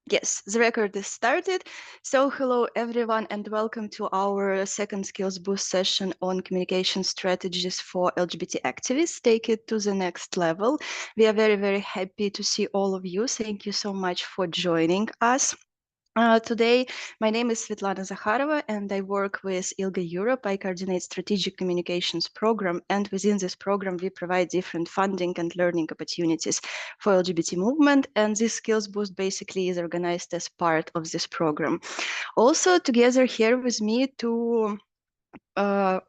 Yes, the record is started. So hello everyone and welcome to our second Skills Boost session on communication strategies for LGBT activists. Take it to the next level. We are very happy to see all of you. Thank you so much for joining us. Today, my name is Svetlana and I work with ILGA Europe. I coordinate strategic communications program, and within this program, we provide different funding and learning opportunities for LGBT movement. And this skills boost basically is organized as part of this program. Also, together here with me to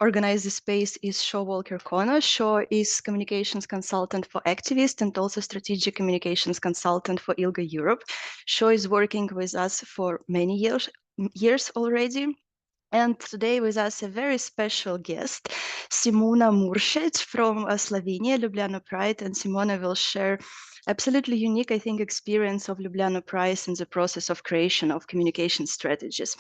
organize the space is Shaw Walker-Connor. Shaw is communications consultant for activists and also strategic communications consultant for ILGA Europe. Shaw is working with us for many years already. And today with us a very special guest, Simona Mursec from Slovenia, Ljubljana Pride, and Simona will share absolutely unique, I think, experience of Ljubljana Pride in the process of creation of communication strategies.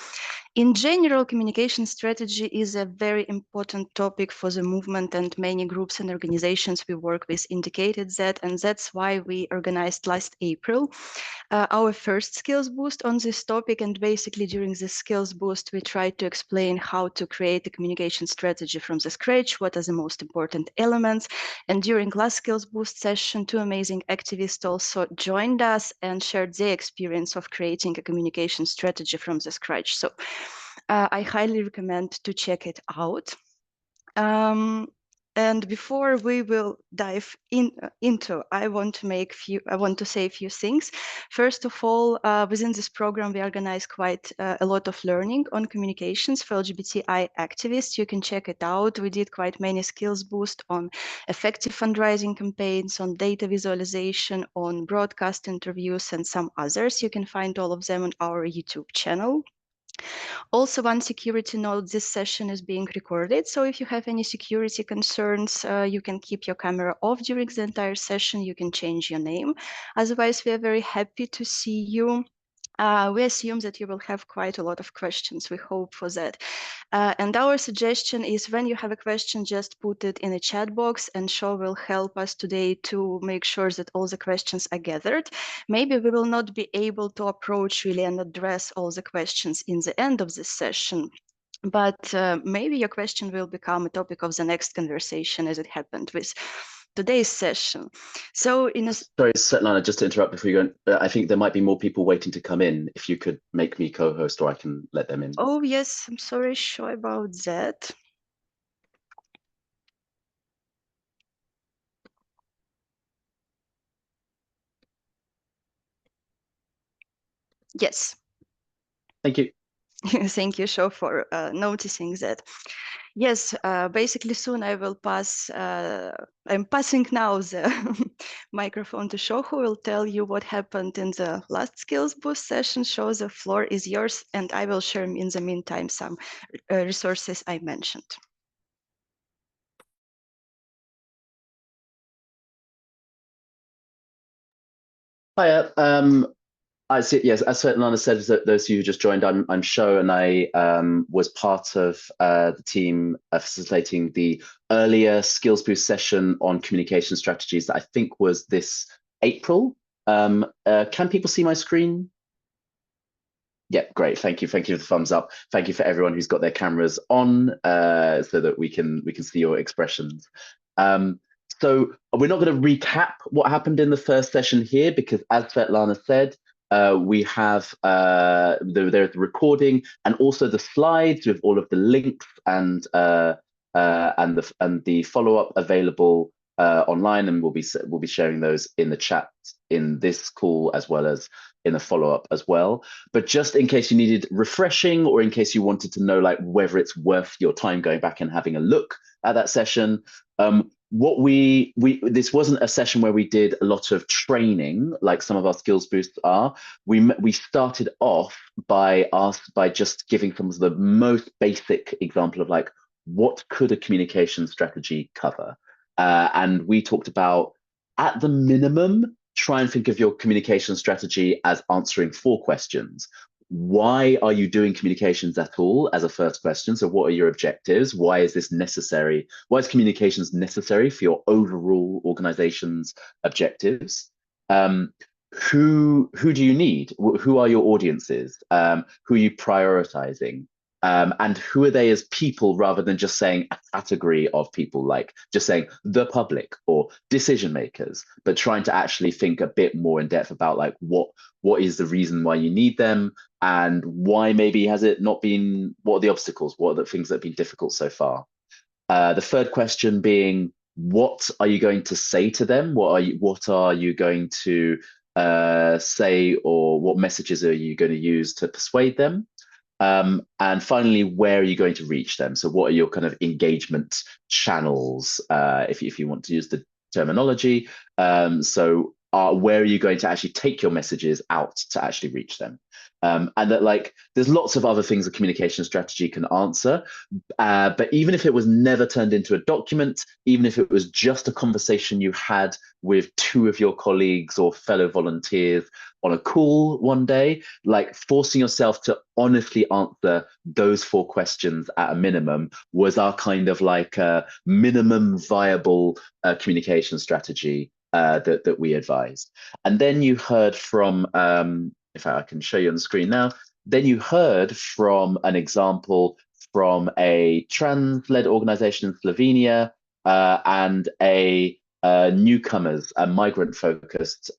In general, communication strategy is a very important topic for the movement, and many groups and organizations we work with indicated that, and that's why we organized last April our first skills boost on this topic. And basically during this skills boost, we tried to explain how to create a communication strategy from the scratch, what are the most important elements. And during last skills boost session, two amazing activists also joined us and shared their experience of creating a communication strategy from the scratch. So I highly recommend to check it out. And before we will dive into, I want to say a few things. First of all, within this program, we organize quite a lot of learning on communications for LGBTI activists. You can check it out. We did quite many skills boost on effective fundraising campaigns, on data visualization, on broadcast interviews, and some others. You can find all of them on our YouTube channel. Also, one security note, this session is being recorded. So if you have any security concerns, you can keep your camera off during the entire session. You can change your name. Otherwise, we are very happy to see you. We assume that you will have quite a lot of questions. We hope for that. And our suggestion is when you have a question, just put it in a chat box, and Shaw will help us today to make sure that all the questions are gathered. Maybe we will not be able to approach really and address all the questions in the end of this session, but maybe your question will become a topic of the next conversation, as it happened with today's session. So Sorry, Svetlana, just to interrupt before you go, I think there might be more people waiting to come in. If you could make me co-host, or I can let them in. Oh, yes, I'm sorry, sure about that. Yes. Thank you. Thank you, Shaw, for noticing that. Yes, basically soon I will pass, I'm passing now the microphone to Shaw, who will tell you what happened in the last skills boost session. Shaw, the floor is yours, and I will share in the meantime some resources I mentioned. Hiya. I see. Yes, as Svetlana said, that those of you who just joined, I'm Sho, and I was part of the team facilitating the earlier Skills Boost session on communication strategies that I think was this April. Can people see my screen? Yeah, great. Thank you. Thank you for the thumbs up. Thank you for everyone who's got their cameras on, so that we can see your expressions. So we're not going to recap what happened in the first session here, because as Svetlana said, we have there's the recording and also the slides with all of the links and the follow-up available online, and we'll be sharing those in the chat in this call as well as in the follow-up as well. But just in case you needed refreshing, or in case you wanted to know like whether it's worth your time going back and having a look at that session, what this wasn't a session where we did a lot of training like some of our skills boosts are. We started off by just giving some of the most basic example of like, what could a communication strategy cover, and we talked about, at the minimum, try and think of your communication strategy as answering 4 questions. Why are you doing communications at all, as a first question? So what are your objectives? Why is this necessary? Why is communications necessary for your overall organization's objectives? who do you need? Who are your audiences? Who are you prioritizing? And who are they as people rather than just saying a category of people, like just saying the public or decision makers, but trying to actually think a bit more in depth about like what is the reason why you need them, and why maybe has it not been, what are the obstacles, what are the things that have been difficult so far? The third question being, what are you going to say to them? What are you going to say, or what messages are you going to use to persuade them? And finally, where are you going to reach them? So what are your kind of engagement channels, if you want to use the terminology? Where are you going to actually take your messages out to actually reach them? And that, like, there's lots of other things a communication strategy can answer. But even if it was never turned into a document, even if it was just a conversation you had with two of your colleagues or fellow volunteers on a call one day, like forcing yourself to honestly answer those four questions at a minimum was our kind of like minimum viable communication strategy that we advised. And then you heard from, in fact, I can show you on the screen now. Then you heard from an example from a trans-led organization in Slovenia and a newcomers, a migrant-focused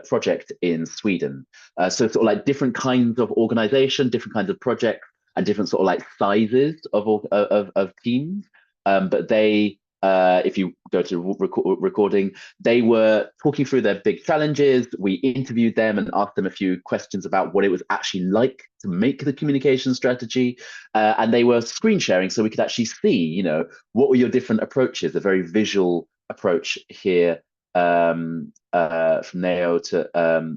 project in Sweden. So sort of like different kinds of organization, different kinds of projects, and different sort of like sizes of teams. But they, if you go to recording, they were talking through their big challenges. We interviewed them and asked them a few questions about what it was actually like to make the communication strategy. And they were screen sharing so we could actually see, you know, what were your different approaches, a very visual approach here from Neo to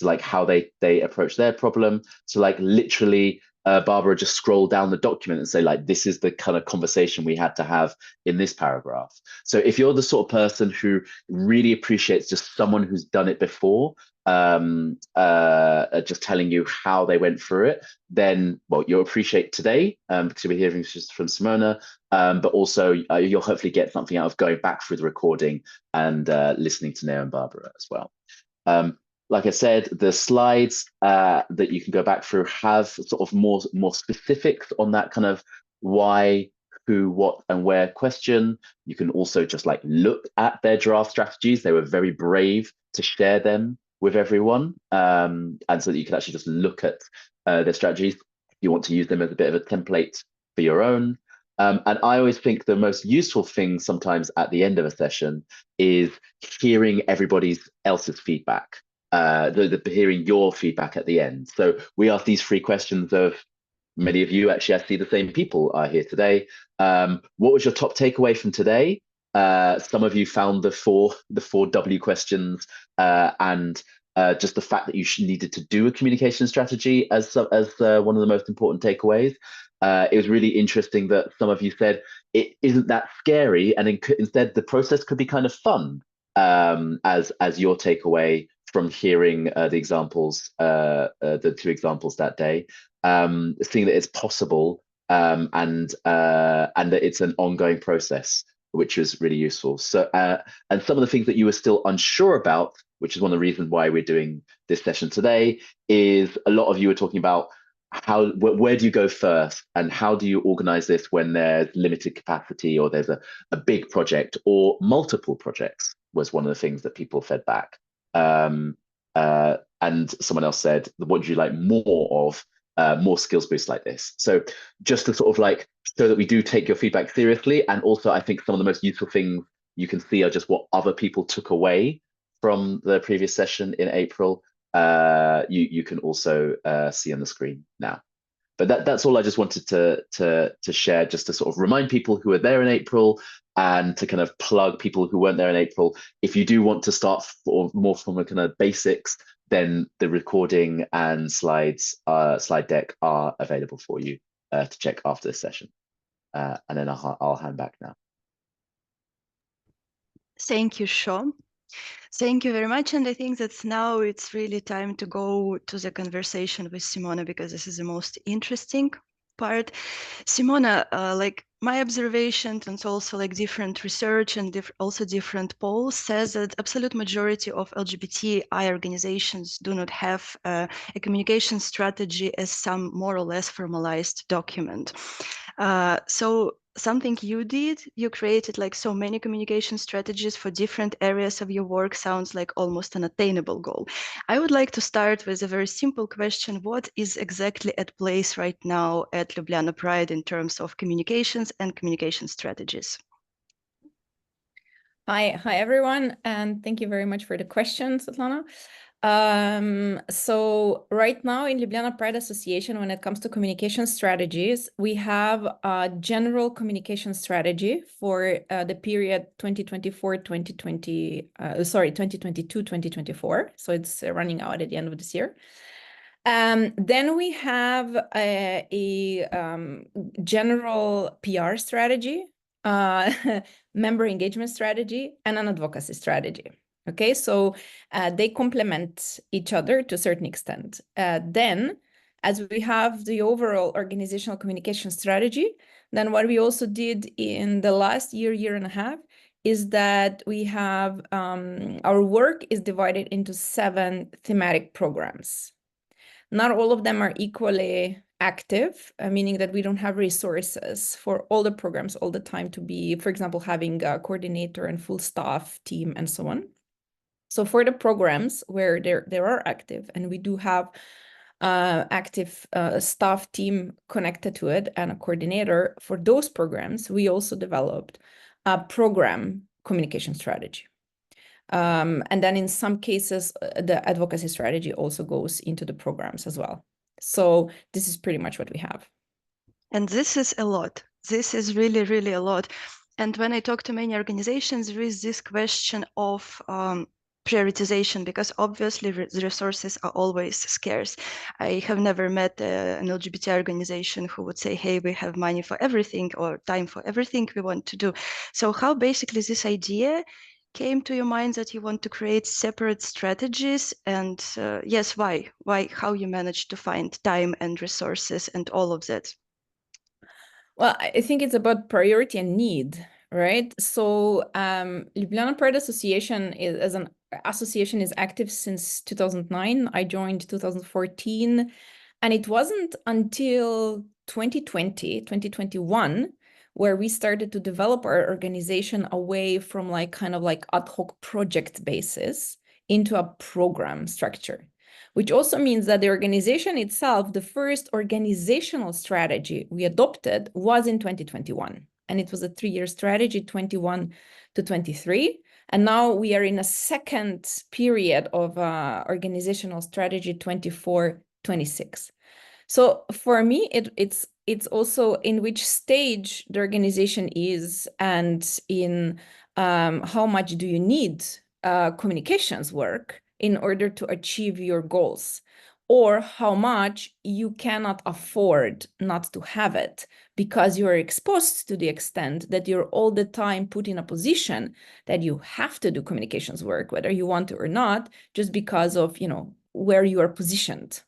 like how they approach their problem. So like literally Barbara just scroll down the document and say, like, this is the kind of conversation we had to have in this paragraph. So if you're the sort of person who really appreciates just someone who's done it before, just telling you how they went through it, then, well, you'll appreciate today because you'll be hearing from Simona, but also you'll hopefully get something out of going back through the recording and listening to Neo and Barbara as well. Like I said, the slides that you can go back through have sort of more specifics on that kind of why, who, what, and where question. You can also just like look at their draft strategies. They were very brave to share them with everyone. And so that you can actually just look at their strategies if you want to use them as a bit of a template for your own. And I always think the most useful thing sometimes at the end of a session is hearing everybody else's feedback. Hearing your feedback at the end. So we asked these three questions of many of you. Actually, I see the same people are here today. What was your top takeaway from today? Some of you found the four W questions and just the fact that you needed to do a communication strategy as one of the most important takeaways. It was really interesting that some of you said it isn't that scary, and instead the process could be kind of fun as your takeaway from hearing the examples, the two examples that day, seeing that it's possible and that it's an ongoing process, which was really useful. So, and some of the things that you were still unsure about, which is one of the reasons why we're doing this session today, is a lot of you were talking about where do you go first, and how do you organize this when there's limited capacity, or there's a big project, or multiple projects, was one of the things that people fed back. And someone else said, what would you like more of? More skills boosts like this. So just to sort of like show that we do take your feedback seriously. And also I think some of the most useful things you can see are just what other people took away from the previous session in April. You can also see on the screen now. But that's all I just wanted to share, just to sort of remind people who were there in April, and to kind of plug people who weren't there in April. If you do want to start more from a kind of basics, then the recording and slide deck are available for you to check after this session. And then I'll hand back now. Thank you, Sean. Thank you very much. And I think that now it's really time to go to the conversation with Simona, because this is the most interesting part. Simona, like my observations and also like different research and also different polls says that absolute majority of LGBTI organizations do not have a communication strategy as some more or less formalized document. So something you did, you created like so many communication strategies for different areas of your work, sounds like almost an attainable goal. I would like to start with a very simple question. What is exactly at place right now at Ljubljana Pride in terms of communications and communication strategies? Hi everyone, and thank you very much for the question, Svetlana. So right now in Ljubljana Pride Association, when it comes to communication strategies, we have a general communication strategy for the period 2022-2024. So it's running out at the end of this year. Then we have a general PR strategy, member engagement strategy, and an advocacy strategy. Okay, so they complement each other to a certain extent. Then, as we have the overall organizational communication strategy, then what we also did in the last year and a half, is that we have our work is divided into 7 thematic programs. Not all of them are equally active, meaning that we don't have resources for all the programs all the time to be, for example, having a coordinator and full staff team and so on. So for the programs where they are active, and we do have active staff team connected to it and a coordinator, for those programs, we also developed a program communication strategy. And then in some cases, the advocacy strategy also goes into the programs as well. So this is pretty much what we have. And this is a lot. This is really, really a lot. And when I talk to many organizations, there is this question of prioritization, because obviously the resources are always scarce. I have never met an LGBT organization who would say, hey, we have money for everything or time for everything we want to do. So how basically this idea came to your mind that you want to create separate strategies, and yes, why, how you managed to find time and resources and all of that? Well, I think it's about priority and need, right? So Ljubljana Pride Association as an association is active since 2009. I joined 2014, and it wasn't until 2021 where we started to develop our organization away from like kind of like ad hoc project basis into a program structure, which also means that the organization itself, the first organizational strategy we adopted was in 2021. And it was a 3-year strategy, 21 to 23. And now we are in a second period of organizational strategy, 24-26. So for me, it's also in which stage the organization is, and in how much do you need communications work in order to achieve your goals, or how much you cannot afford not to have it because you are exposed to the extent that you're all the time put in a position that you have to do communications work, whether you want to or not, just because of, you know, where you are positioned.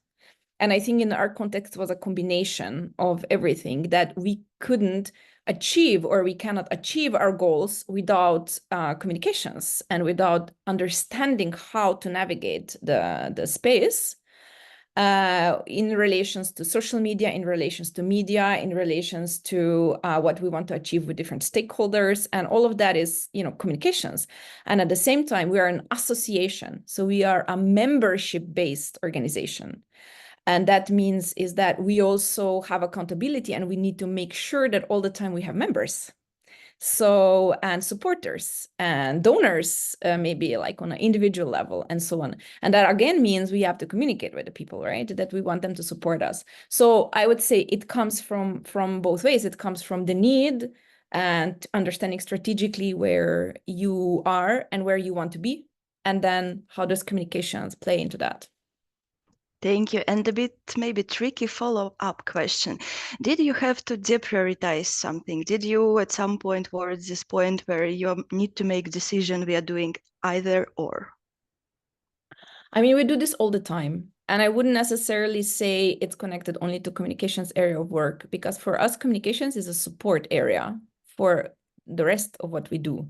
And I think in our context was a combination of everything, that we couldn't achieve, or we cannot achieve our goals without communications and without understanding how to navigate the space in relations to social media, in relations to media, in relations to what we want to achieve with different stakeholders. And all of that is, you know, communications. And at the same time, we are an association. So we are a membership-based organization. And that means is that we also have accountability, and we need to make sure that all the time we have members. So, and supporters and donors, maybe like on an individual level and so on. And that again means we have to communicate with the people, right? That we want them to support us. So I would say it comes from both ways. It comes from the need and understanding strategically where you are and where you want to be. And then how does communications play into that? Thank you. And a bit maybe tricky follow-up question. Did you have to deprioritize something? Did you at some point towards this point where you need to make decision we are doing either or? I mean, we do this all the time. And I wouldn't necessarily say it's connected only to communications area of work, because for us, communications is a support area for the rest of what we do.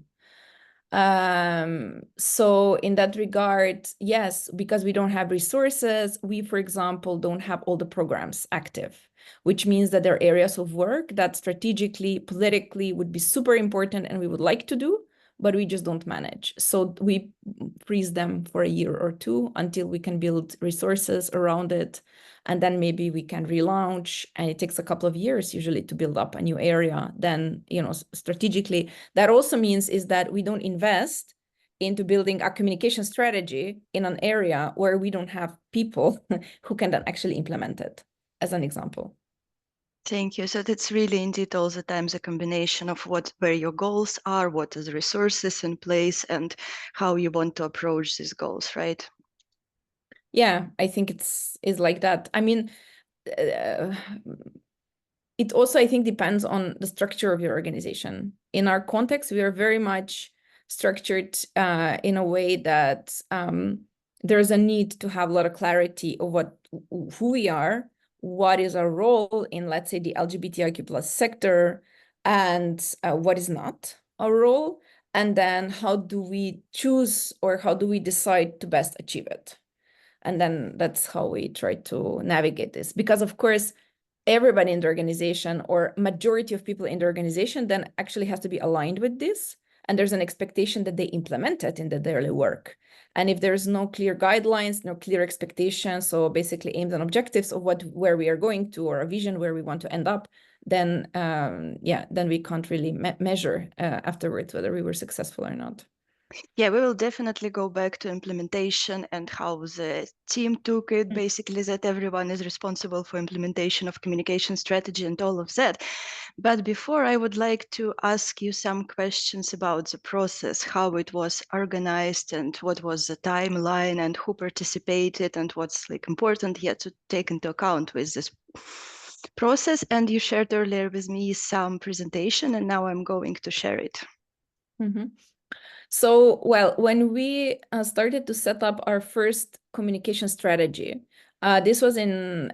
So in that regard, yes, because we don't have resources, we, for example, don't have all the programs active, which means that there are areas of work that strategically, politically would be super important and we would like to do, but we just don't manage. So we freeze them for a year or two until we can build resources around it. And then maybe we can relaunch, and it takes a couple of years usually to build up a new area. Then, you know, strategically, that also means is that we don't invest into building a communication strategy in an area where we don't have people who can then actually implement it, as an example. Thank you. So that's really indeed all the times a combination of where your goals are, what is the resources in place, and how you want to approach these goals, right? Yeah, I think is like that. I mean, it also, I think, depends on the structure of your organization. In our context, we are very much structured in a way that there's a need to have a lot of clarity of who we are, what is our role in, let's say, the LGBTIQ plus sector, and what is not our role, and then how do we choose or how do we decide to best achieve it. And then that's how we try to navigate this. Because of course, everybody in the organization or majority of people in the organization then actually has to be aligned with this. And there's an expectation that they implement it in the daily work. And if there's no clear guidelines, no clear expectations, so basically aims and objectives of where we are going to, or a vision where we want to end up, then then we can't really measure afterwards whether we were successful or not. Yeah, we will definitely go back to implementation and how the team took it, basically that everyone is responsible for implementation of communication strategy and all of that. But before, I would like to ask you some questions about the process, how it was organized and what was the timeline and who participated and what's like important yet to take into account with this process. And you shared earlier with me some presentation, and now I'm going to share it. Mm-hmm. So, well, when we started to set up our first communication strategy, this was in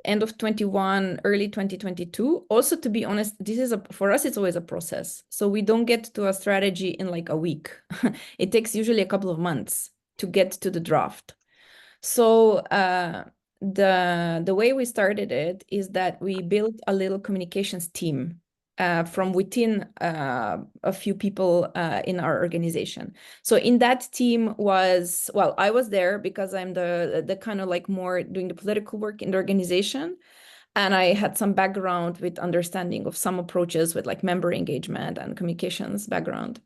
end of 21, early 2022. Also, to be honest, this is for us, it's always a process. So we don't get to a strategy in like a week. It takes usually a couple of months to get to the draft. So the way we started it is that we built a little communications team from within a few people in our organization. So in that team was, well, I was there because I'm the kind of like more doing the political work in the organization. And I had some background with understanding of some approaches with like member engagement and communications background.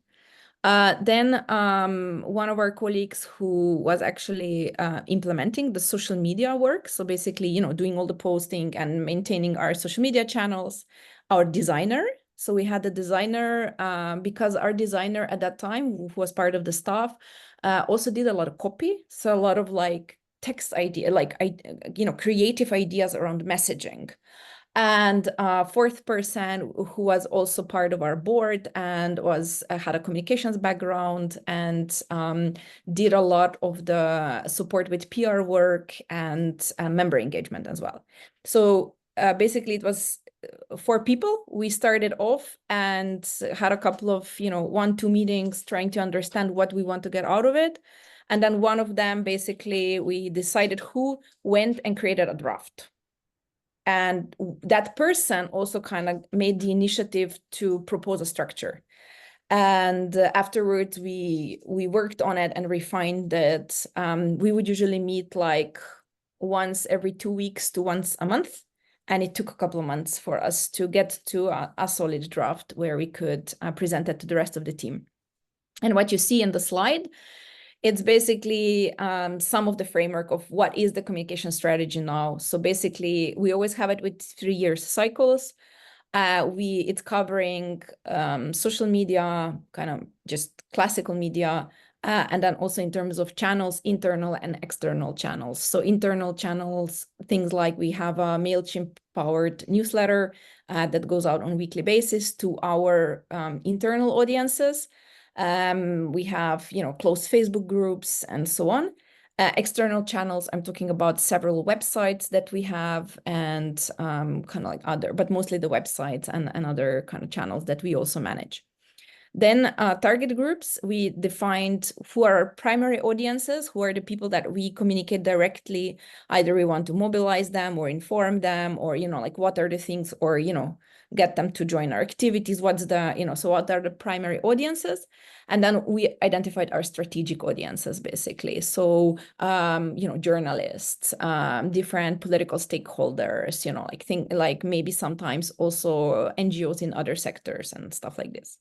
Then one of our colleagues who was actually implementing the social media work, so basically, you know, doing all the posting and maintaining our social media channels, our designer. So we had a designer because our designer at that time, who was part of the staff, also did a lot of copy. So a lot of like text idea, like, you know, creative ideas around messaging. And fourth person who was also part of our board and was had a communications background and did a lot of the support with PR work and member engagement as well. So basically it was 4 people. We started off and had a couple of, you know, 1-2 meetings trying to understand what we want to get out of it. And then one of them, basically, we decided who went and created a draft. And that person also kind of made the initiative to propose a structure. And afterwards, we worked on it and refined it. We would usually meet like once every 2 weeks to once a month. And it took a couple of months for us to get to a solid draft where we could present it to the rest of the team. And what you see in the slide, it's basically some of the framework of what is the communication strategy now. So basically, we always have it with 3-year cycles. It's covering social media, kind of just classical media, and then also in terms of channels, internal and external channels. So internal channels, things like we have a MailChimp-powered newsletter that goes out on a weekly basis to our internal audiences. We have, you know, closed Facebook groups and so on. External channels, I'm talking about several websites that we have and kind of like other, but mostly the websites and other kind of channels that we also manage. Then target groups, we defined who are our primary audiences, who are the people that we communicate directly. Either we want to mobilize them or inform them, or, like what are the things, or, get them to join our activities. What's the, so what are the primary audiences? And then we identified our strategic audiences, basically. So, journalists, different political stakeholders, like maybe sometimes also NGOs in other sectors and stuff like this.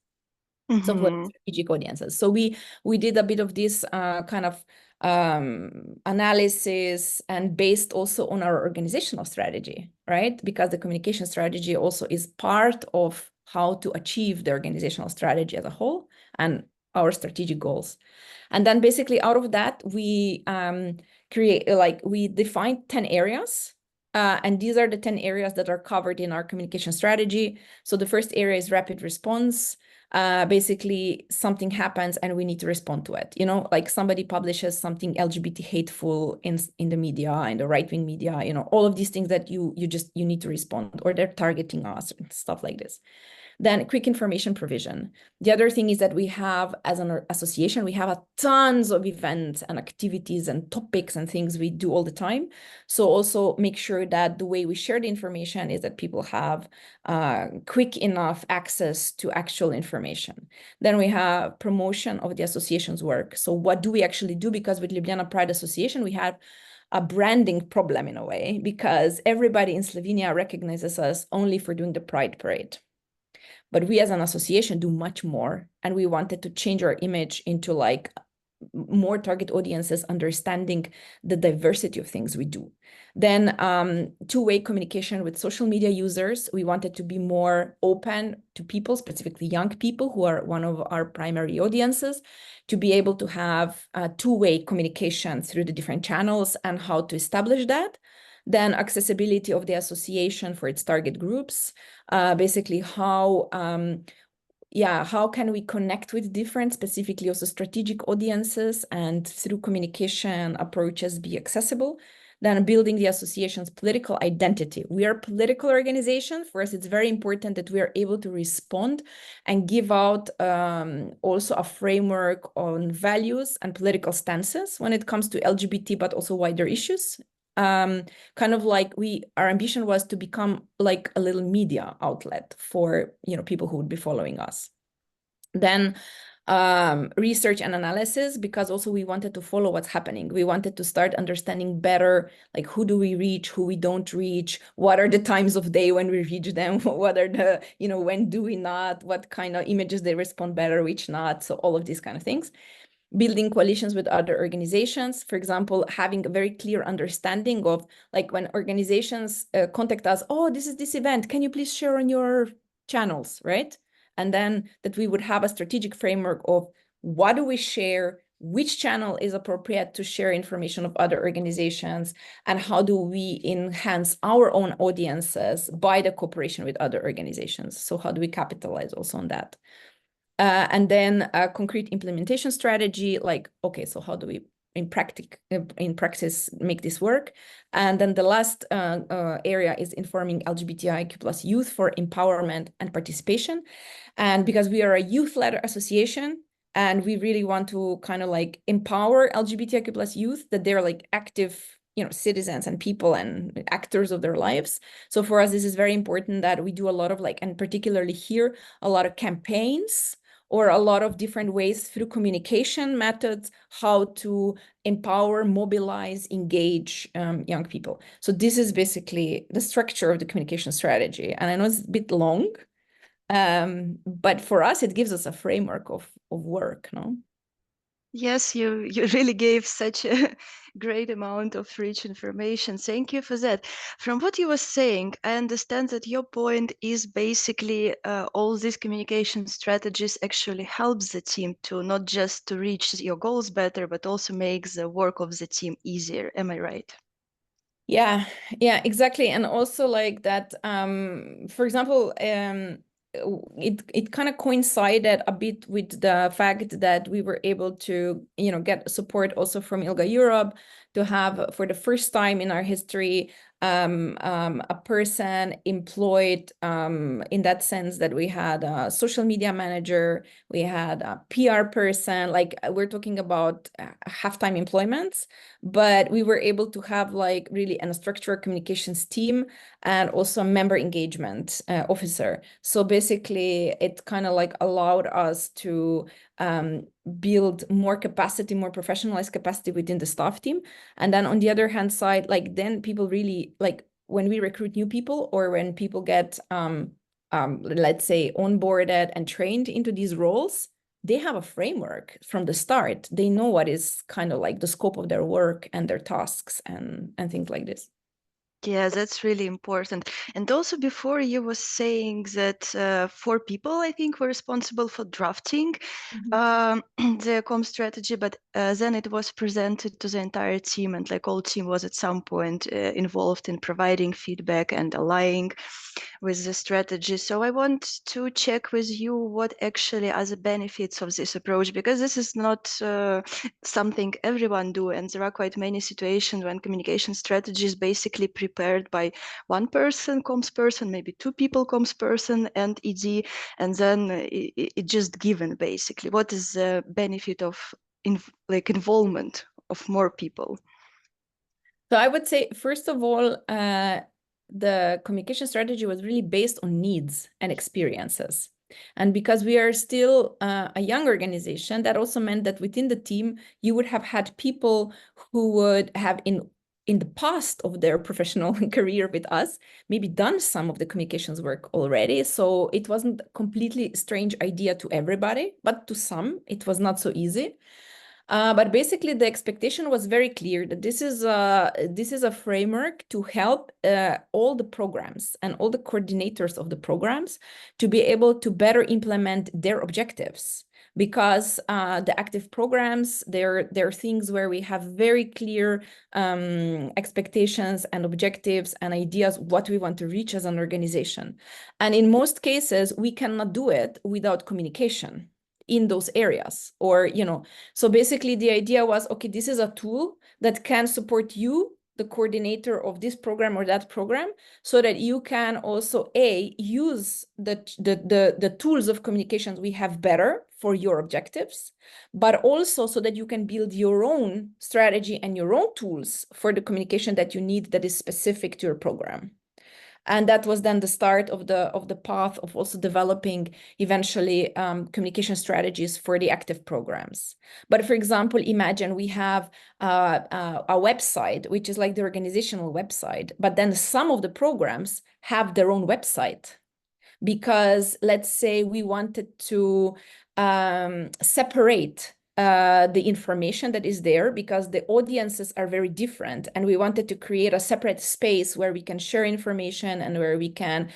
So for strategic audiences. So we did a bit of this kind of analysis, and based also on our organizational strategy, right? Because the communication strategy also is part of how to achieve the organizational strategy as a whole and our strategic goals. And then basically out of that, we we defined 10 areas. And these are the 10 areas that are covered in our communication strategy. So the first area is rapid response. Basically something happens and we need to respond to it. Like somebody publishes something LGBT hateful in the media, in the right-wing media, all of these things that you need to respond, or they're targeting us and stuff like this. Then quick information provision. The other thing is that we have, as an association, we have tons of events and activities and topics and things we do all the time. So also make sure that the way we share the information is that people have quick enough access to actual information. Then we have promotion of the association's work. So what do we actually do? Because with Ljubljana Pride Association, we have a branding problem in a way, because everybody in Slovenia recognizes us only for doing the Pride Parade. But we as an association do much more, and we wanted to change our image into like more target audiences, understanding the diversity of things we do. Then two-way communication with social media users. We wanted to be more open to people, specifically young people who are one of our primary audiences, to be able to have two-way communication through the different channels and how to establish that. Then accessibility of the association for its target groups, basically how can we connect with different, specifically also strategic audiences, and through communication approaches be accessible. Then building the association's political identity. We are a political organization. For us, it's very important that we are able to respond and give out also a framework on values and political stances when it comes to LGBT, but also wider issues. Kind of like our ambition was to become like a little media outlet for people who would be following us. Then research and analysis, because also we wanted to follow what's happening. We wanted to start understanding better, like who do we reach, who we don't reach, what are the times of day when we reach them, what are the, when do we not, what kind of images they respond better, which not, so all of these kind of things. Building coalitions with other organizations, for example, having a very clear understanding of like when organizations contact us, oh, this is this event, can you please share on your channels, right? And then that we would have a strategic framework of what do we share, which channel is appropriate to share information of other organizations, and how do we enhance our own audiences by the cooperation with other organizations. So how do we capitalize also on that? And then a concrete implementation strategy, like, okay, so how do we in practice make this work? And then the last area is informing LGBTIQ+ youth for empowerment and participation. And because we are a youth-led association, and we really want to kind of like empower LGBTIQ+ youth, that they're like active citizens and people and actors of their lives. So for us, this is very important that we do a lot of and particularly here, a lot of campaigns or a lot of different ways through communication methods, how to empower, mobilize, engage young people. So this is basically the structure of the communication strategy. And I know it's a bit long, but for us, it gives us a framework of work, no? Yes, you really gave such a great amount of rich information. Thank you for that. From what you were saying, I understand that your point is basically all these communication strategies actually helps the team to not just to reach your goals better, but also makes the work of the team easier. Am I right? Yeah, exactly. And also like that, for example, it kind of coincided a bit with the fact that we were able to, get support also from ILGA Europe to have, for the first time in our history, a person employed in that sense that we had a social media manager, we had a PR person, like we're talking about half-time employments, but we were able to have like really a structured communications team and also a member engagement officer. So basically it kind of like allowed us to build more capacity, more professionalized capacity within the staff team. And then on the other hand side, like then people really, like when we recruit new people or when people get, let's say, onboarded and trained into these roles, they have a framework from the start. They know what is kind of like the scope of their work and their tasks and things like this. Yeah, that's really important. And also before you were saying that 4 people, I think, were responsible for drafting the com strategy, but then it was presented to the entire team, and like all team was at some point involved in providing feedback and aligning with the strategy. So I want to check with you what actually are the benefits of this approach, because this is not something everyone do, and there are quite many situations when communication strategy is basically prepared by one person, comms person, maybe 2 people, comms person and ED, and then it just given basically. What is the benefit of involvement of more people? So I would say, first of all, the communication strategy was really based on needs and experiences. And because we are still a young organization, that also meant that within the team, you would have had people who would have in the past of their professional career with us, maybe done some of the communications work already. So it wasn't a completely strange idea to everybody, but to some, it was not so easy. But basically, the expectation was very clear that this is a framework to help all the programs and all the coordinators of the programs to be able to better implement their objectives. Because the active programs, they're things where we have very clear expectations and objectives and ideas what we want to reach as an organization. And in most cases, we cannot do it without communication in those areas, or so basically the idea was, okay, this is a tool that can support you, the coordinator of this program or that program, so that you can also use the tools of communications we have better for your objectives, but also so that you can build your own strategy and your own tools for the communication that you need that is specific to your program. And that was then the start of the path of also developing eventually communication strategies for the active programs. But for example, imagine we have a website, which is like the organizational website, but then some of the programs have their own website. Because let's say we wanted to separate the information that is there, because the audiences are very different, and we wanted to create a separate space where we can share information and where we can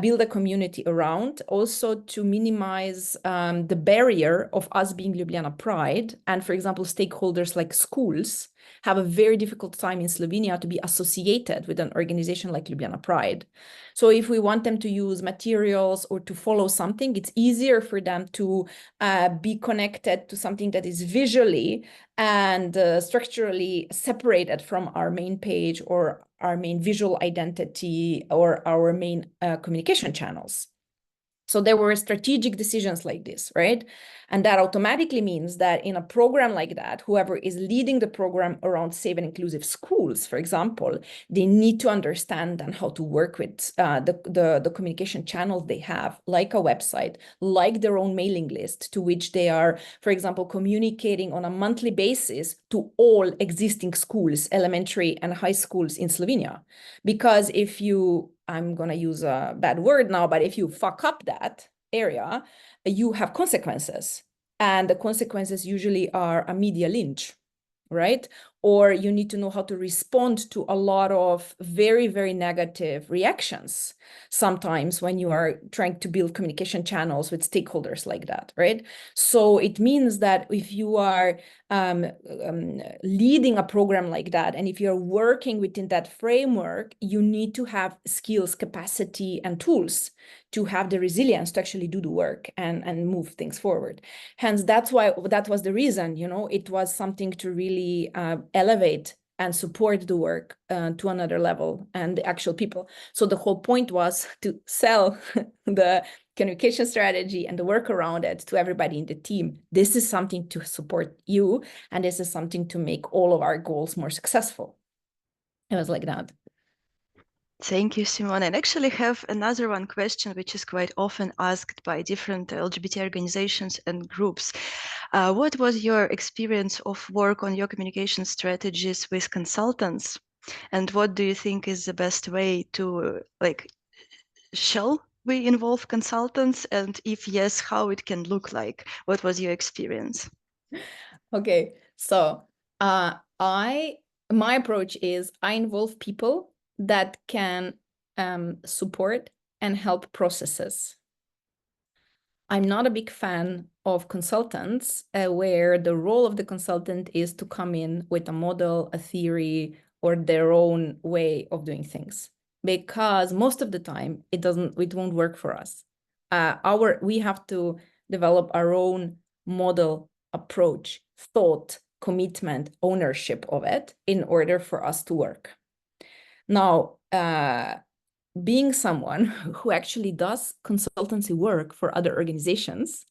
build a community around, also to minimize the barrier of us being Ljubljana Pride. And for example, stakeholders like schools have a very difficult time in Slovenia to be associated with an organization like Ljubljana Pride. So if we want them to use materials or to follow something, it's easier for them to be connected to something that is visually and structurally separated from our main page or our main visual identity or our main communication channels. So there were strategic decisions like this, right? And that automatically means that in a program like that, whoever is leading the program around safe and inclusive schools, for example, they need to understand and how to work with the communication channels they have, like a website, like their own mailing list, to which they are, for example, communicating on a monthly basis to all existing schools, elementary and high schools in Slovenia. Because if you, I'm going to use a bad word now, but if you fuck up that area, you have consequences. And the consequences usually are a media lynch, right? or you need to know how to respond to a lot of very, very negative reactions sometimes when you are trying to build communication channels with stakeholders like that, right? So it means that if you are leading a program like that, and if you're working within that framework, you need to have skills, capacity, and tools to have the resilience to actually do the work and move things forward. Hence, that's why that was the reason, it was something to really elevate and support the work to another level and the actual people. So the whole point was to sell the communication strategy and the work around it to everybody in the team. This is something to support you, and this is something to make all of our goals more successful. It was like that. Thank you, Simona. And actually have another one question, which is quite often asked by different LGBT organizations and groups. What was your experience of work on your communication strategies with consultants? And what do you think is the best way to, shall we involve consultants? And if yes, how it can look like? What was your experience? Okay, so my approach is I involve people that can support and help processes. I'm not a big fan of consultants where the role of the consultant is to come in with a model, a theory, or their own way of doing things, because most of the time it won't work for us. We have to develop our own model, approach, thought, commitment, ownership of it in order for us to work. Now, being someone who actually does consultancy work for other organizations,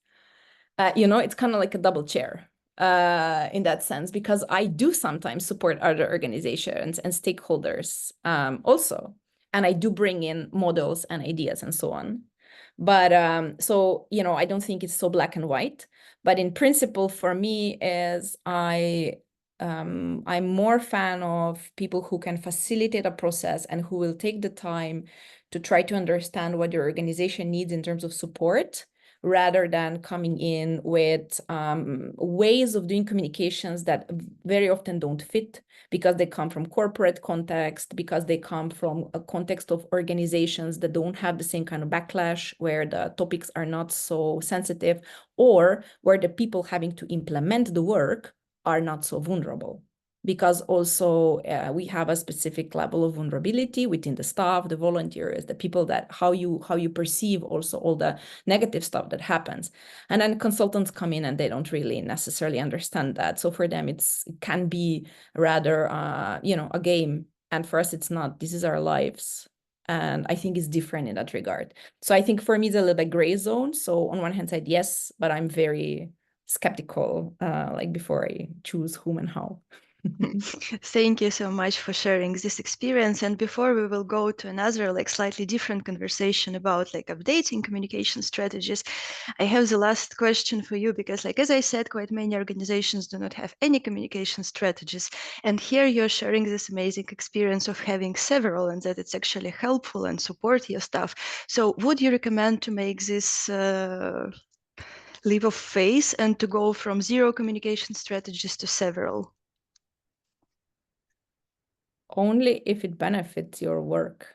it's kind of like a double chair in that sense, because I do sometimes support other organizations and stakeholders also, and I do bring in models and ideas and so on. But so, I don't think it's so black and white, but in principle for me is I'm more fan of people who can facilitate a process and who will take the time to try to understand what your organization needs in terms of support, rather than coming in with ways of doing communications that very often don't fit, because they come from corporate context, because they come from a context of organizations that don't have the same kind of backlash, where the topics are not so sensitive, or where the people having to implement the work are not so vulnerable. Because also we have a specific level of vulnerability within the staff, the volunteers, the people, that how you perceive also all the negative stuff that happens. And then consultants come in and they don't really necessarily understand that. So for them, it can be rather, a game. And for us, it's not. This is our lives. And I think it's different in that regard. So I think for me, it's a little bit gray zone. So on one hand side, yes, but I'm very skeptical, before I choose whom and how. Thank you so much for sharing this experience. And before we will go to another slightly different conversation about updating communication strategies, I have the last question for you, because as I said, quite many organizations do not have any communication strategies. And here you're sharing this amazing experience of having several, and that it's actually helpful and support your staff. So would you recommend to make this leap of faith and to go from 0 communication strategies to several? Only if it benefits your work.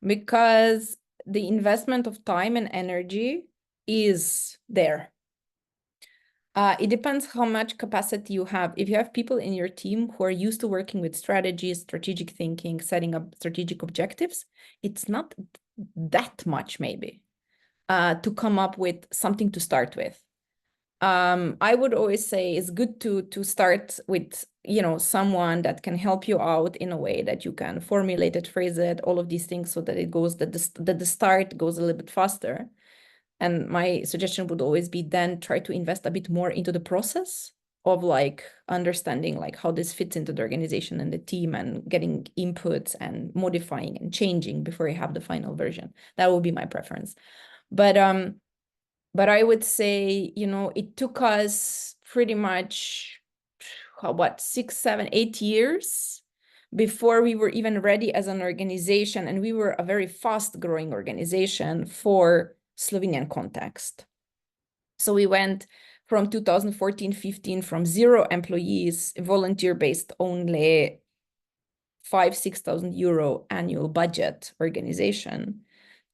Because the investment of time and energy is there. It depends how much capacity you have. If you have people in your team who are used to working with strategies, strategic thinking, setting up strategic objectives, it's not that much maybe to come up with something to start with. I would always say it's good to start with, someone that can help you out in a way that you can formulate it, phrase it, all of these things, so that it goes, that the start goes a little bit faster. And my suggestion would always be then try to invest a bit more into the process of understanding how this fits into the organization and the team, and getting inputs and modifying and changing before you have the final version. That would be my preference. But I would say, it took us pretty much, 6, 7, 8 years before we were even ready as an organization. And we were a very fast growing organization for Slovenian context. So we went from 2014-15, from 0 employees, volunteer-based only, 5,000-6,000 euro annual budget organization,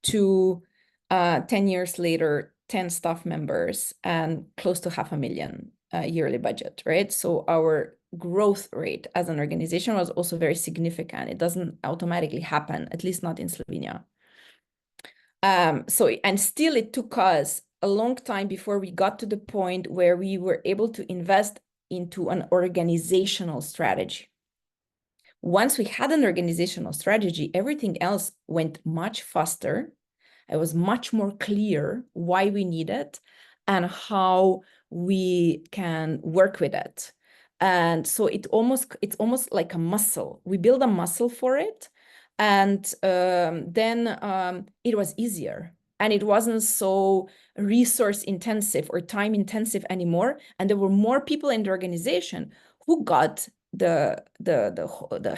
to 10 years later, 10 staff members and close to 500,000 yearly budget, right? So our growth rate as an organization was also very significant. It doesn't automatically happen, at least not in Slovenia. And still it took us a long time before we got to the point where we were able to invest into an organizational strategy. Once we had an organizational strategy, everything else went much faster. It was much more clear why we need it and how we can work with it. And so it's almost like a muscle. We build a muscle for it. And then it was easier. And it wasn't so resource intensive or time intensive anymore. And there were more people in the organization who got the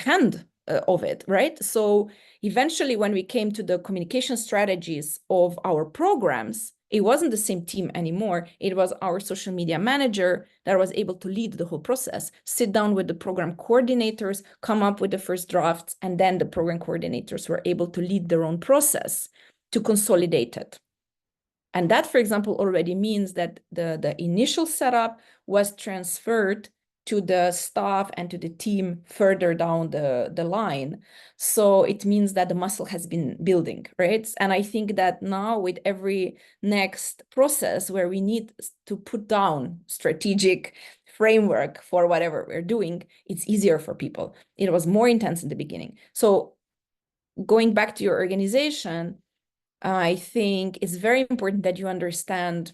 hand of it, right? So eventually, when we came to the communication strategies of our programs, it wasn't the same team anymore. It was our social media manager that was able to lead the whole process, sit down with the program coordinators, come up with the first drafts, and then the program coordinators were able to lead their own process to consolidate it. And that, for example, already means that the initial setup was transferred to the staff and to the team further down the line. So it means that the muscle has been building, right? And I think that now with every next process where we need to put down strategic framework for whatever we're doing, it's easier for people. It was more intense in the beginning. So going back to your organization, I think it's very important that you understand,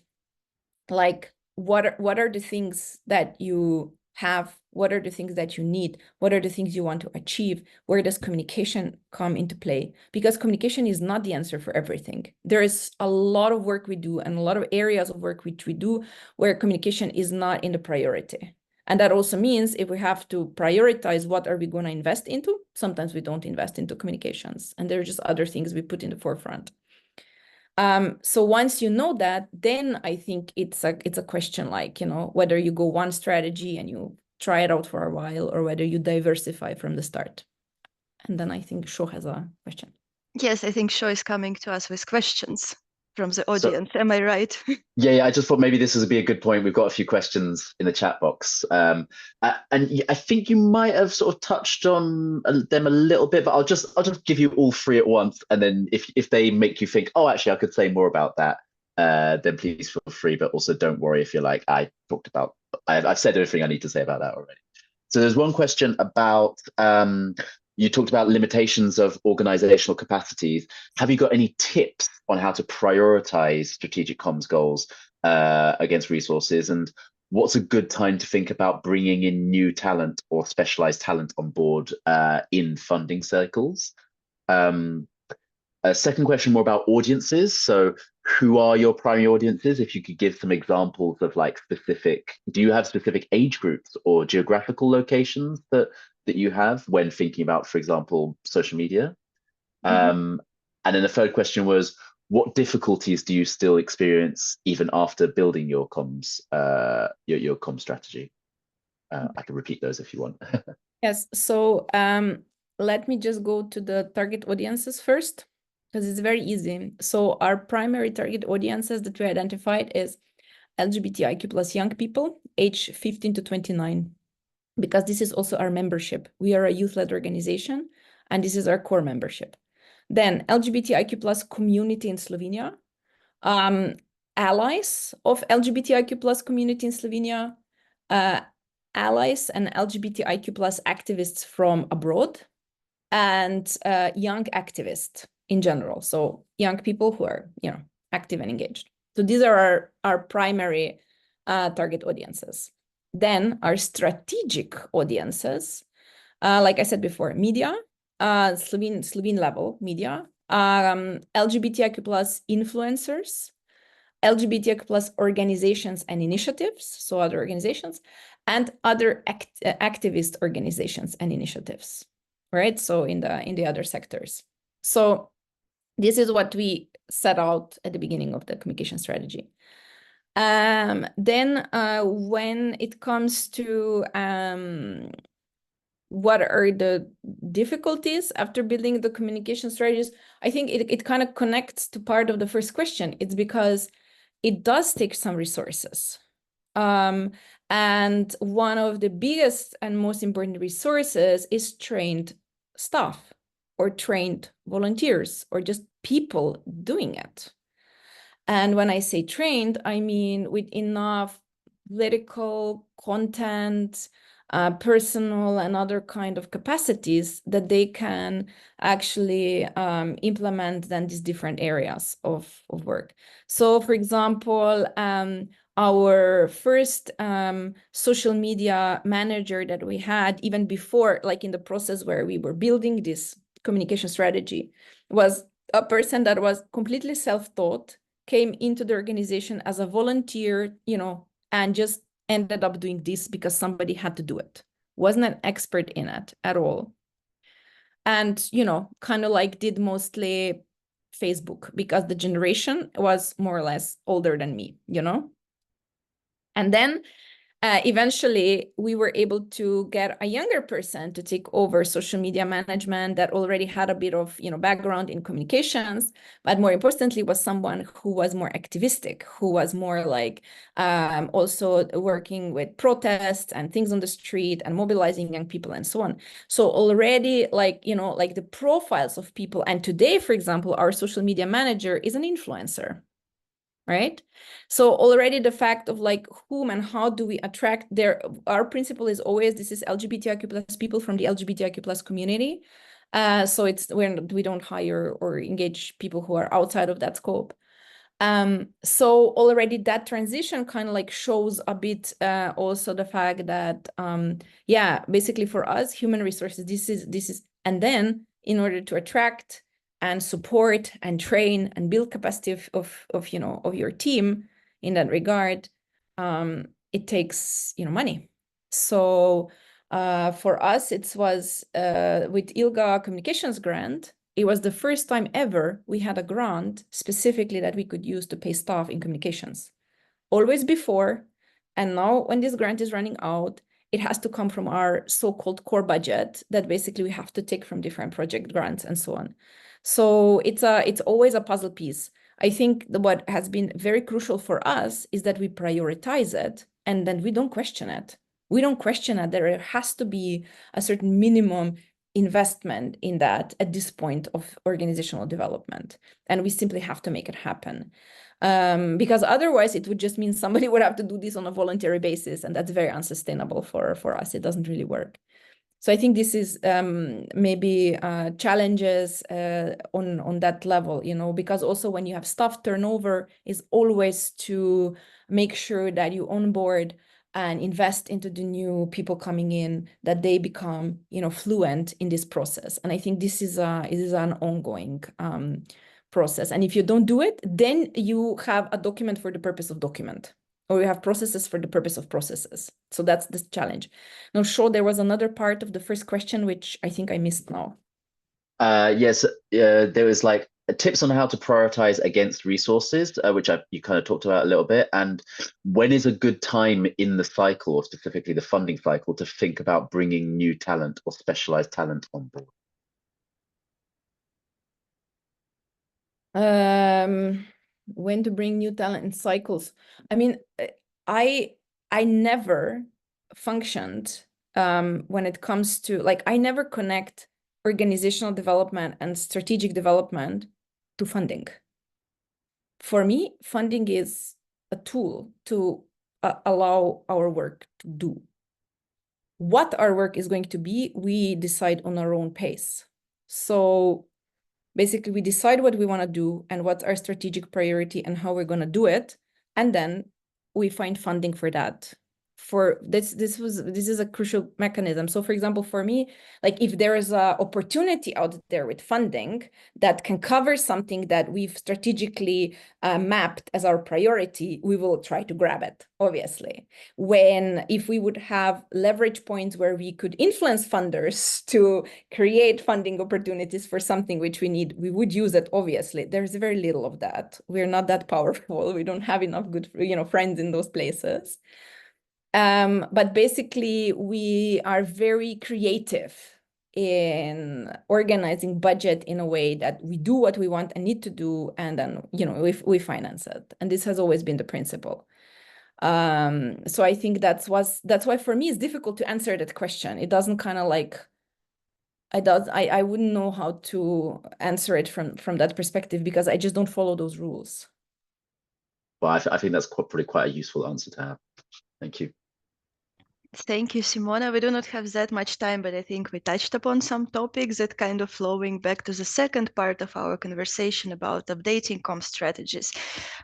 like, what are the things that you have, what are the things that you need, what are the things you want to achieve, where does communication come into play? Because communication is not the answer for everything. There is a lot of work we do and a lot of areas of work which we do where communication is not in the priority. And that also means if we have to prioritize what are we going to invest into, sometimes we don't invest into communications, and there are just other things we put in the forefront. So once you know that, then I think it's a question, like, you know, whether you go one strategy and you try it out for a while, or whether you diversify from the start. And then I think Sho has a question. Yes, I think Sho is coming to us with questions from the audience. Am I right? Yeah, I just thought maybe this would be a good point. We've got a few questions in the chat box. And I think you might have sort of touched on them a little bit, but I'll just give you all three at once. And then if they make you think, oh, actually, I could say more about that, then please feel free. But also don't worry if you're like, I've said everything I need to say about that already. So there's one question about, you talked about limitations of organizational capacities. Have you got any tips on how to prioritize strategic comms goals against resources? And what's a good time to think about bringing in new talent or specialized talent on board in funding circles? A second question more about audiences. So who are your primary audiences? If you could give some examples of like do you have specific age groups or geographical locations that you have when thinking about, for example, social media? And then the third question was, what difficulties do you still experience even after building your comms, your comms strategy? I can repeat those if you want. Yes, so let me just go to the target audiences first, because it's very easy. So our primary target audiences that we identified is LGBTIQ plus young people, age 15 to 29, because this is also our membership. We are a youth-led organization, and this is our core membership. Then LGBTIQ plus community in Slovenia, allies of LGBTIQ plus community in Slovenia, allies and LGBTIQ plus activists from abroad, and young activists in general. So young people who are, you know, active and engaged. So these are our primary target audiences. Then our strategic audiences, like I said before, media, Slovene level media, LGBTIQ plus influencers, LGBTIQ plus organizations and initiatives, so other organizations, and other activist organizations and initiatives, right? So in the other sectors. So this is what we set out at the beginning of the communication strategy. Then when it comes to what are the difficulties after building the communication strategies, I think it kind of connects to part of the first question. It's because it does take some resources. And one of the biggest and most important resources is trained staff or trained volunteers or just people doing it. And when I say trained, I mean with enough political content, personal and other kind of capacities that they can actually implement then these different areas of work. So for example, our first social media manager that we had, even before, like in the process where we were building this communication strategy, was a person that was completely self-taught, came into the organization as a volunteer, you know, and just ended up doing this because somebody had to do it. Wasn't an expert in it at all. And, you know, kind of like did mostly Facebook because the generation was more or less older than me, you know? And then eventually, we were able to get a younger person to take over social media management that already had a bit of, you know, background in communications, but more importantly, was someone who was more activistic, who was more like also working with protests and things on the street and mobilizing young people and so on. So already, like, you know, like the profiles of people. And today, for example, our social media manager is an influencer. Right? So already the fact of like whom and how do we attract our principle is always, this is LGBTIQ plus people from the LGBTIQ plus community. So we don't hire or engage people who are outside of that scope. So already that transition kind of like shows a bit also the fact that, yeah, basically for us, human resources, this is, and then in order to attract and support and train and build capacity of you know, of your team in that regard, it takes, you know, money. So for us, it was with ILGA Communications Grant, it was the first time ever we had a grant specifically that we could use to pay staff in communications. Always before, and now when this grant is running out, it has to come from our so-called core budget that basically we have to take from different project grants and so on. So it's always a puzzle piece. I think what has been very crucial for us is that we prioritize it and then we don't question it. We don't question it. There has to be a certain minimum investment in that at this point of organizational development. And we simply have to make it happen. Because otherwise it would just mean somebody would have to do this on a voluntary basis. And that's very unsustainable for us. It doesn't really work. So I think this is maybe challenges on that level, you know, because also when you have staff turnover is always to make sure that you onboard and invest into the new people coming in, that they become, you know, fluent in this process. And I think this is an ongoing process. And if you don't do it, then you have a document for the purpose of document, or you have processes for the purpose of processes. So that's the challenge. Now, sure, there was another part of the first question, which I think I missed now. Yes, there was like tips on how to prioritize against resources, which you kind of talked about a little bit. And when is a good time in the cycle, or specifically the funding cycle, to think about bringing new talent or specialized talent on board? When to bring new talent in cycles. I mean, I never functioned when it comes to, like, I never connect organizational development and strategic development to funding. For me, funding is a tool to allow our work to do. What our work is going to be, we decide on our own pace. So basically, we decide what we want to do and what's our strategic priority and how we're going to do it. And then we find funding for that for this is a crucial mechanism. So for example, for me, like if there is an opportunity out there with funding that can cover something that we've strategically mapped as our priority, we will try to grab it, obviously. If we would have leverage points where we could influence funders to create funding opportunities for something which we need, we would use it, obviously. There's very little of that. We're not that powerful. We don't have enough good, friends in those places. But basically, we are very creative in organizing budget in a way that we do what we want and need to do, and then we finance it. And this has always been the principle. So I think that's why for me it's difficult to answer that question. It doesn't kind of like I wouldn't know how to answer it from that perspective, because I just don't follow those rules. Well, I think that's probably quite a useful answer to have. Thank you. Thank you, Simona. We do not have that much time, but I think we touched upon some topics that kind of flowing back to the second part of our conversation about updating comms strategies.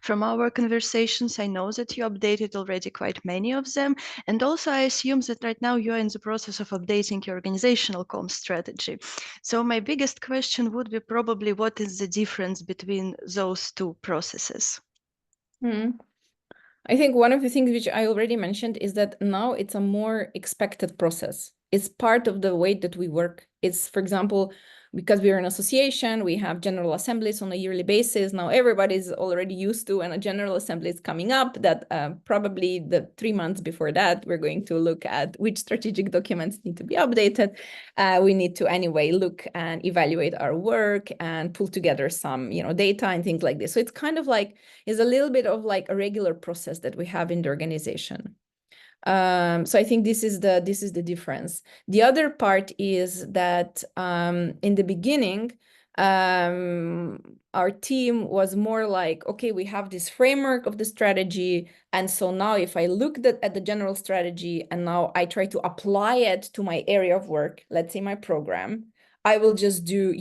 From our conversations, I know that you updated already quite many of them. And also, I assume that right now you're in the process of updating your organizational comms strategy. So my biggest question would be probably, what is the difference between those two processes? I think one of the things which I already mentioned is that now it's a more expected process. It's part of the way that we work. It's, for example, because we are an association, we have general assemblies on a yearly basis. Now everybody's already used to, and a general assembly is coming up, that probably the 3 months before that, we're going to look at which strategic documents need to be updated. We need to anyway look and evaluate our work and pull together some, data and things like this. So it's kind of like, is a little bit of like a regular process that we have in the organization. So I think this is the difference. The other part is that in the beginning, our team was more like, okay, we have this framework of the strategy. And so now if I look at the general strategy and now I try to apply it to my area of work, let's say my program, I will just do,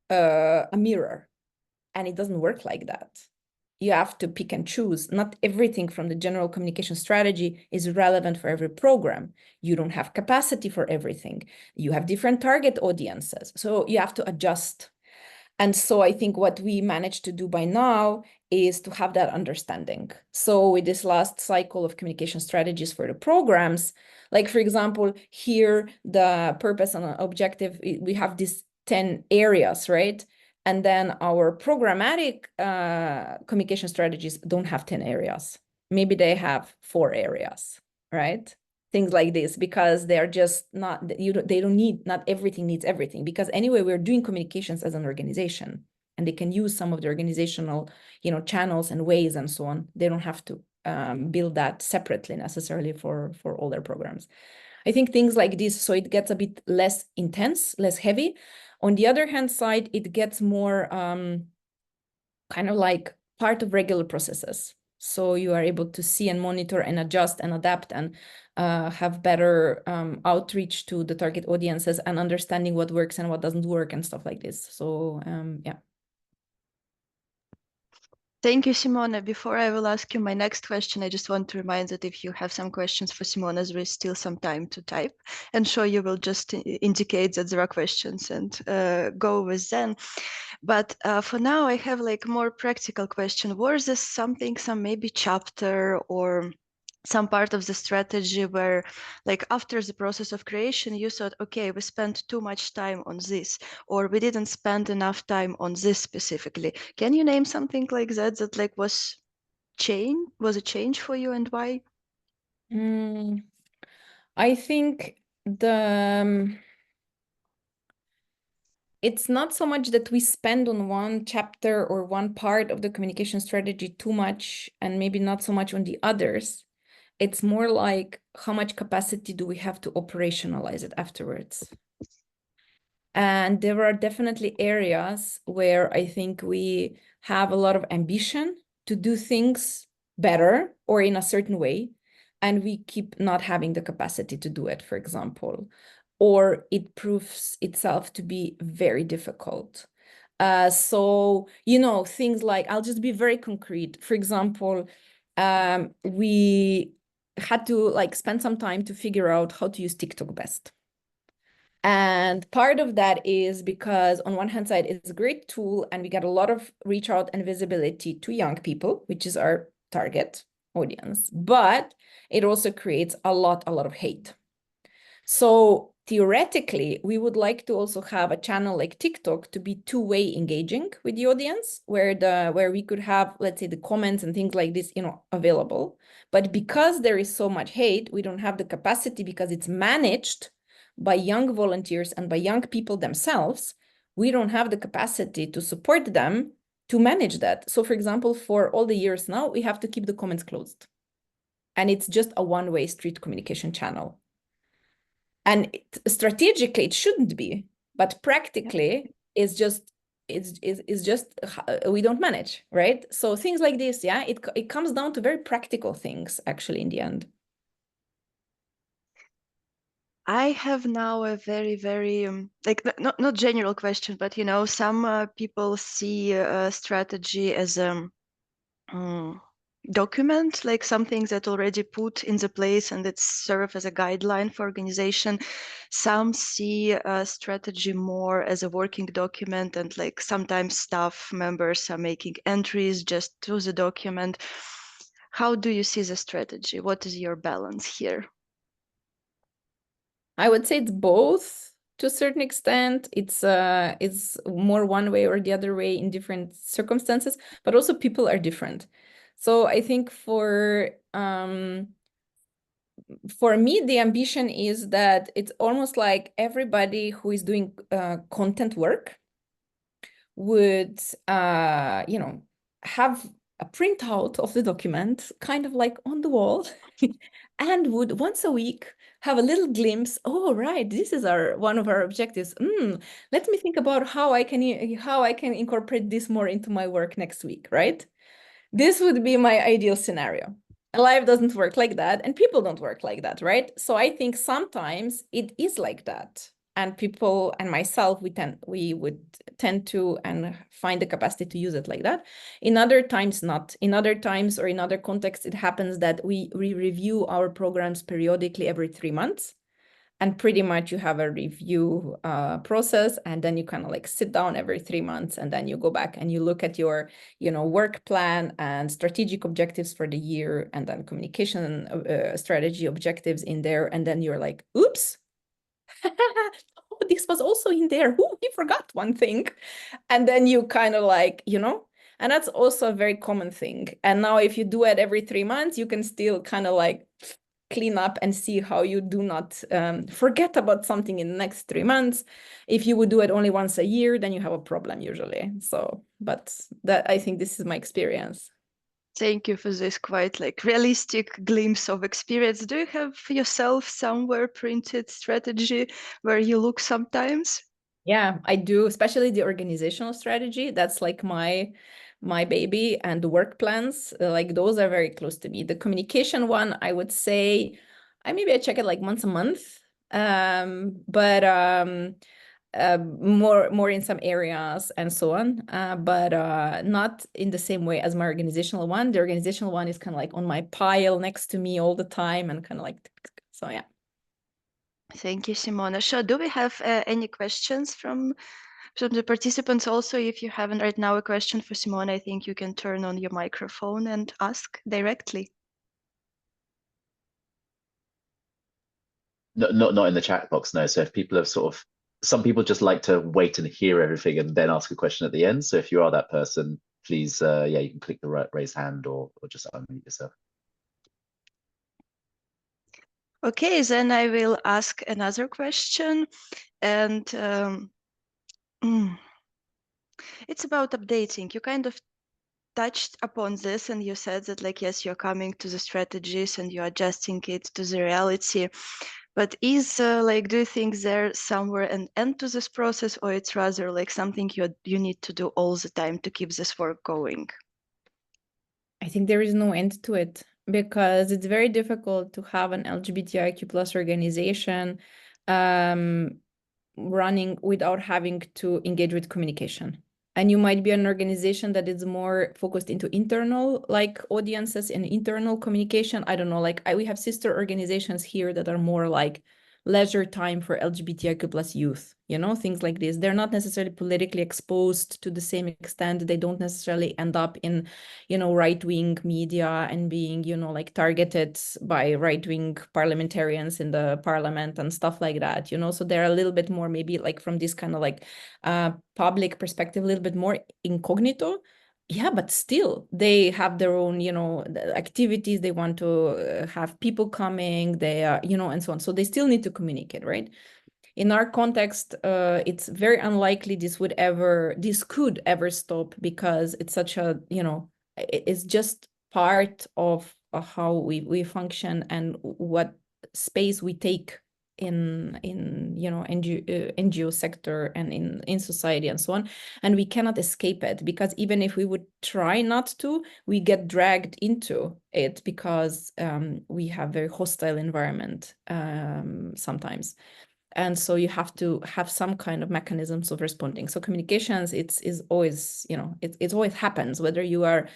a mirror. And it doesn't work like that. You have to pick and choose. Not everything from the general communication strategy is relevant for every program. You don't have capacity for everything. You have different target audiences. So you have to adjust. And so I think what we managed to do by now is to have that understanding. So with this last cycle of communication strategies for the programs, like for example, here, the purpose and objective, we have these 10 areas, right? And then our programmatic communication strategies don't have 10 areas. Maybe they have 4 areas, right? Things like this, because they're just not, they don't need, not everything needs everything. Because anyway, we're doing communications as an organization, and they can use some of the organizational, channels and ways and so on. They don't have to build that separately necessarily for all their programs. I think things like this, so it gets a bit less intense, less heavy. On the other hand side, it gets more kind of like part of regular processes. So you are able to see and monitor and adjust and adapt and have better outreach to the target audiences and understanding what works and what doesn't work and stuff like this. So yeah. Thank you, Simona. Before I will ask you my next question, I just want to remind that if you have some questions for Simona, there is still some time to type. And sure, you will just indicate that there are questions and go with them. But for now, I have like more practical question. Was this something, some maybe chapter or some part of the strategy where, like, after the process of creation, you thought, okay, we spent too much time on this, or we didn't spend enough time on this specifically? Can you name something like that like was a change for you, and why? I think it's not so much that we spend on one chapter or one part of the communication strategy too much and maybe not so much on the others. It's more like, how much capacity do we have to operationalize it afterwards? And there are definitely areas where I think we have a lot of ambition to do things better or in a certain way, and we keep not having the capacity to do it, for example, or it proves itself to be very difficult. So, things like, I'll just be very concrete. For example, we had to like spend some time to figure out how to use TikTok best. And part of that is because on one hand side, it's a great tool and we get a lot of reach out and visibility to young people, which is our target audience, but it also creates a lot of hate. So theoretically, we would like to also have a channel like TikTok to be two-way engaging with the audience, where we could have, let's say, the comments and things like this, available. But because there is so much hate, we don't have the capacity because it's managed by young volunteers and by young people themselves. We don't have the capacity to support them to manage that. So for example, for all the years now, we have to keep the comments closed. And it's just a one-way street communication channel. And strategically, it shouldn't be, but practically, it's just we don't manage, right? So things like this, yeah, it comes down to very practical things, actually, in the end. I have now a very like not general question, but some people see strategy as a document, like something that already put in the place and it serve as a guideline for organization. Some see a strategy more as a working document, and like sometimes staff members are making entries just to the document. How do you see the strategy? What is your balance here? I would say it's both to a certain extent. It's more one way or the other way in different circumstances, but also people are different. So I think for me, the ambition is that it's almost like everybody who is doing content work would, have a printout of the document, kind of like on the wall, and would once a week have a little glimpse. Oh, right, this is one of our objectives. Let me think about how I can incorporate this more into my work next week, right? This would be my ideal scenario. Life doesn't work like that, and people don't work like that, right? So I think sometimes it is like that, and people and myself, we would tend to and find the capacity to use it like that. In other times, not. In other times or in other contexts, it happens that we review our programs periodically every 3 months. And pretty much you have a review process, and then you kind of like sit down every 3 months, and then you go back and you look at your, work plan and strategic objectives for the year, and then communication strategy objectives in there. And then you're like, oops, oh, this was also in there. Oh, we forgot one thing. And then you kind of like, and that's also a very common thing. And now if you do it every 3 months, you can still kind of like clean up and see how you do not forget about something in the next 3 months. If you would do it only once a year, then you have a problem usually. So, but that, I think this is my experience. Thank you for this quite like realistic glimpse of experience. Do you have yourself somewhere printed strategy where you look sometimes? Yeah, I do, especially the organizational strategy. That's like my baby, and the work plans, like those are very close to me. The communication one, I would say, maybe I check it like once a month, but more in some areas and so on, but not in the same way as my organizational one. The organizational one is kind of like on my pile next to me all the time, and kind of like, so yeah. Thank you, Simona. Sure. Do we have any questions from the participants? Also, if you haven't right now a question for Simona, I think you can turn on your microphone and ask directly. No, not in the chat box, no. So if people have some people just like to wait and hear everything and then ask a question at the end. So if you are that person, please, you can click the raise hand or just unmute yourself. Okay, then I will ask another question, and it's about updating. You kind of touched upon this, and you said that, like, yes, you're coming to the strategies and you're adjusting it to the reality. But is like, do you think there's somewhere an end to this process, or it's rather like something you need to do all the time to keep this work going? I think there is no end to it, because it's very difficult to have an LGBTIQ+ organization running without having to engage with communication. And you might be an organization that is more focused into internal like audiences and internal communication. I don't know, like we have sister organizations here that are more like leisure time for LGBTIQ plus youth, you know, things like this. They're not necessarily politically exposed to the same extent. They don't necessarily end up in, you know, right-wing media and being, you know, like targeted by right-wing parliamentarians in the parliament and stuff like that, you know. So they're a little bit more maybe like from this kind of like public perspective, a little bit more incognito. Yeah, but still they have their own, you know, activities. They want to have people coming, they are, you know, and so on. So they still need to communicate, right? In our context, it's very unlikely this could ever stop, because it's such a, you know, it's just part of how we function and what space we take in you know, NGO sector and in society and so on. And we cannot escape it, because even if we would try not to, we get dragged into it, because we have very hostile environment sometimes. And so you have to have some kind of mechanisms of responding. So communications, is always, you know, it always happens, whether you are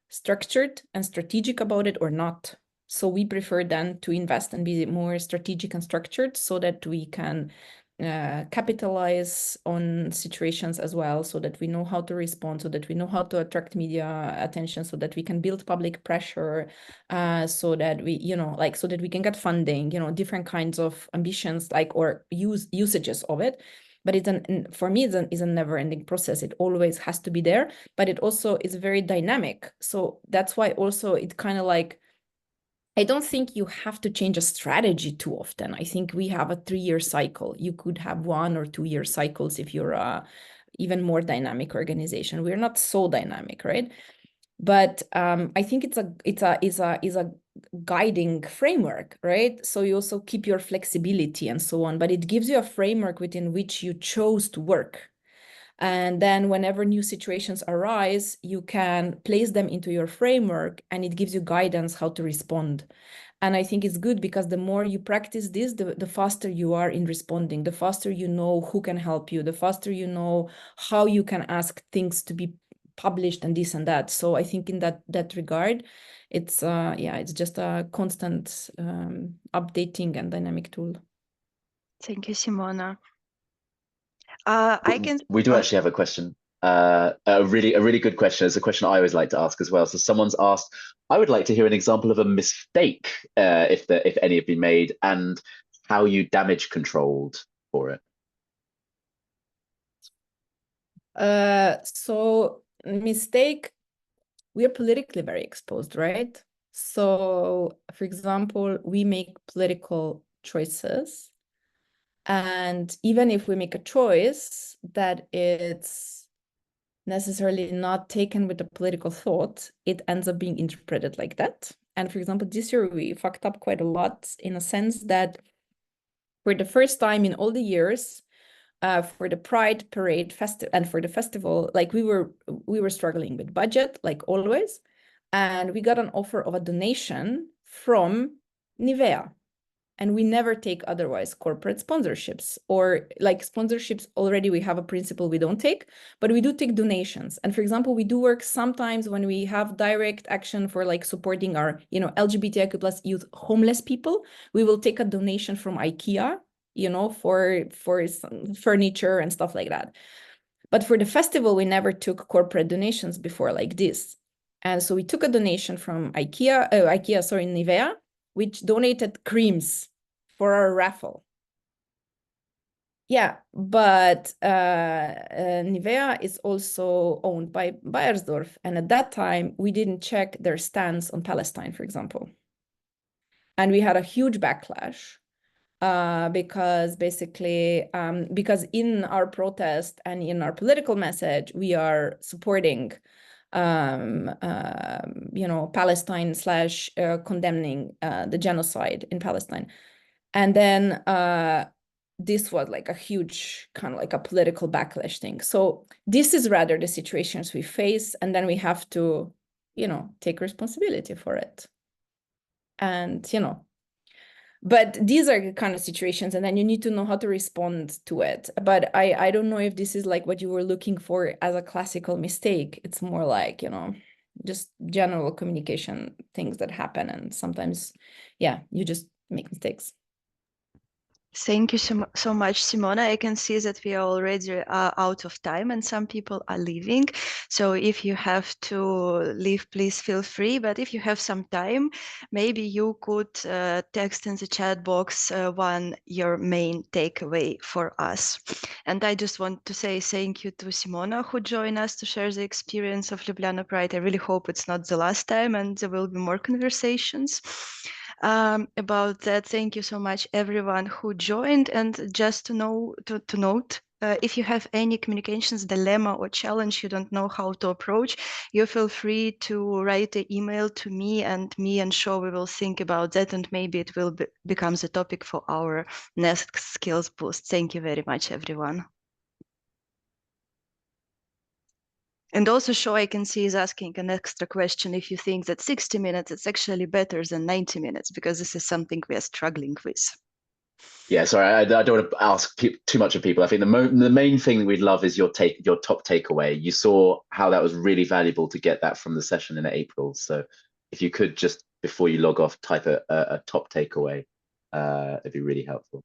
structured and strategic about it or not. So we prefer then to invest and be more strategic and structured, so that we can capitalize on situations as well, so that we know how to respond, so that we know how to attract media attention, so that we can build public pressure, so that we, you know, like, so that we can get funding, you know, different kinds of ambitions, like, or usages of it. But for me, it's a never-ending process. It always has to be there, but it also is very dynamic. So that's why also it kind of like, I don't think you have to change a strategy too often. I think we have a 3-year cycle. You could have 1 or 2-year cycles if you're a even more dynamic organization. We're not so dynamic, right? But I think it's a guiding framework, right? So you also keep your flexibility and so on, but it gives you a framework within which you chose to work. And then whenever new situations arise, you can place them into your framework, and it gives you guidance how to respond. And I think it's good, because the more you practice this, the faster you are in responding, the faster you know who can help you, the faster you know how you can ask things to be published and this and that. So I think in that regard, it's it's just a constant updating and dynamic tool. Thank you, Simona. We do actually have a question. A really good question. It's a question I always like to ask as well. So someone's asked, I would like to hear an example of a mistake, if any have been made, and how you damage controlled for it. So mistake, we are politically very exposed, right? So, for example, we make political choices. And even if we make a choice that it's necessarily not taken with a political thought, it ends up being interpreted like that. And for example, this year we fucked up quite a lot, in a sense that for the first time in all the years, for the Pride Parade festival and for the festival, like we were struggling with budget, like always. And we got an offer of a donation from Nivea. And we never take otherwise corporate sponsorships, or like sponsorships already we have a principle we don't take, but we do take donations. And for example, we do work sometimes when we have direct action for like supporting our, you know, LGBTIQ plus youth homeless people, we will take a donation from IKEA, you know, for some furniture and stuff like that. But for the festival, we never took corporate donations before like this. And so we took a donation from Nivea, which donated creams for our raffle. Yeah, but Nivea is also owned by Bayersdorf. And at that time, we didn't check their stance on Palestine, for example. And we had a huge backlash because basically, because in our protest and in our political message, we are supporting you know, Palestine / condemning the genocide in Palestine. And then this was like a huge kind of like a political backlash thing. So this is rather the situations we face, and then we have to, you know, take responsibility for it. And, you know, But these are the kind of situations, and then you need to know how to respond to it. But I don't know if this is like what you were looking for as a classical mistake. It's more like, you know, just general communication things that happen, and sometimes, yeah, you just make mistakes. Thank you so much, Simona. I can see that we are already out of time and some people are leaving. So if you have to leave, please feel free. But if you have some time, maybe you could text in the chat box your main takeaway for us. And I just want to say thank you to Simona who joined us to share the experience of Ljubljana Pride. I really hope it's not the last time and there will be more conversations about that. Thank you so much everyone who joined. And just to note, if you have any communications dilemma or challenge you don't know how to approach, you feel free to write an email to me and Sho. We will think about that and maybe it will become the topic for our next skills boost. Thank you very much, everyone. And also Sho, I can see, is asking an extra question if you think that 60 minutes is actually better than 90 minutes, because this is something we are struggling with. Yeah, sorry, I don't want to ask too much of people. I think the main thing we'd love is your top takeaway. You saw how that was really valuable to get that from the session in April. So if you could just, before you log off, type a top takeaway, it'd be really helpful.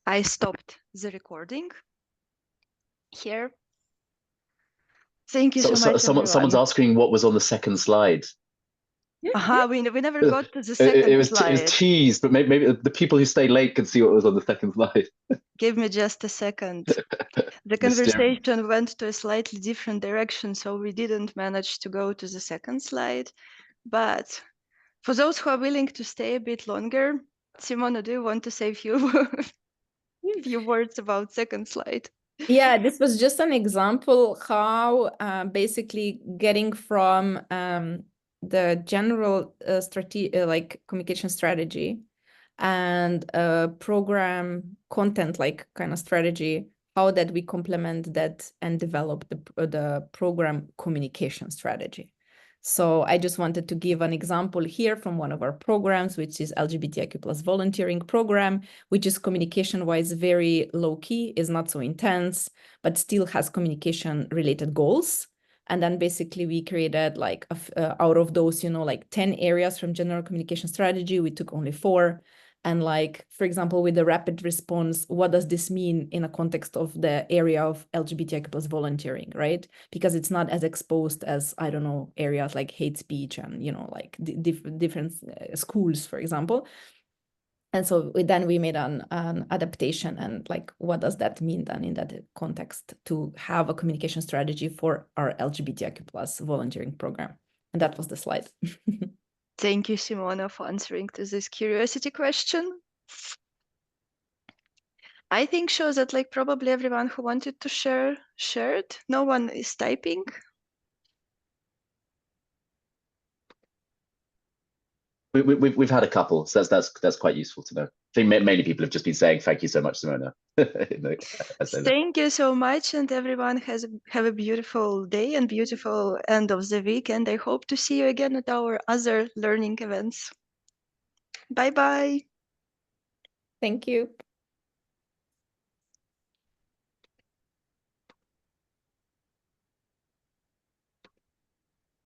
I stopped the recording here. Thank you so much, Someone's asking what was on the second slide. We never got to the second slide. It was teased, but maybe the people who stayed late can see what was on the second slide. Give me just a second. The conversation went to a slightly different direction, so we didn't manage to go to the second slide. But for those who are willing to stay a bit longer, Simona, do you want to say a few words about second slide? Yeah, this was just an example how basically getting from the general like communication strategy and program content like kind of strategy, how that we complement that and develop the program communication strategy. So I just wanted to give an example here from one of our programs, which is LGBTIQ plus volunteering program, which is communication-wise very low-key, is not so intense, but still has communication-related goals. And then basically we created like out of those, like 10 areas from general communication strategy, we took only 4. And like, for example, with the rapid response, what does this mean in a context of the area of LGBTIQ plus volunteering, right? Because it's not as exposed as, I don't know, areas like hate speech and, like different schools, for example. And so then we made an adaptation and like, what does that mean then in that context to have a communication strategy for our LGBTIQ plus volunteering program? And that was the slide. Thank you, Simona, for answering to this curiosity question. I think shows that like probably everyone who wanted to share shared. No one is typing. We've had a couple, so that's quite useful to know. I think many people have just been saying thank you so much, Simona. Thank you so much, and everyone have a beautiful day and beautiful end of the week. And I hope to see you again at our other learning events. Bye bye. Thank you.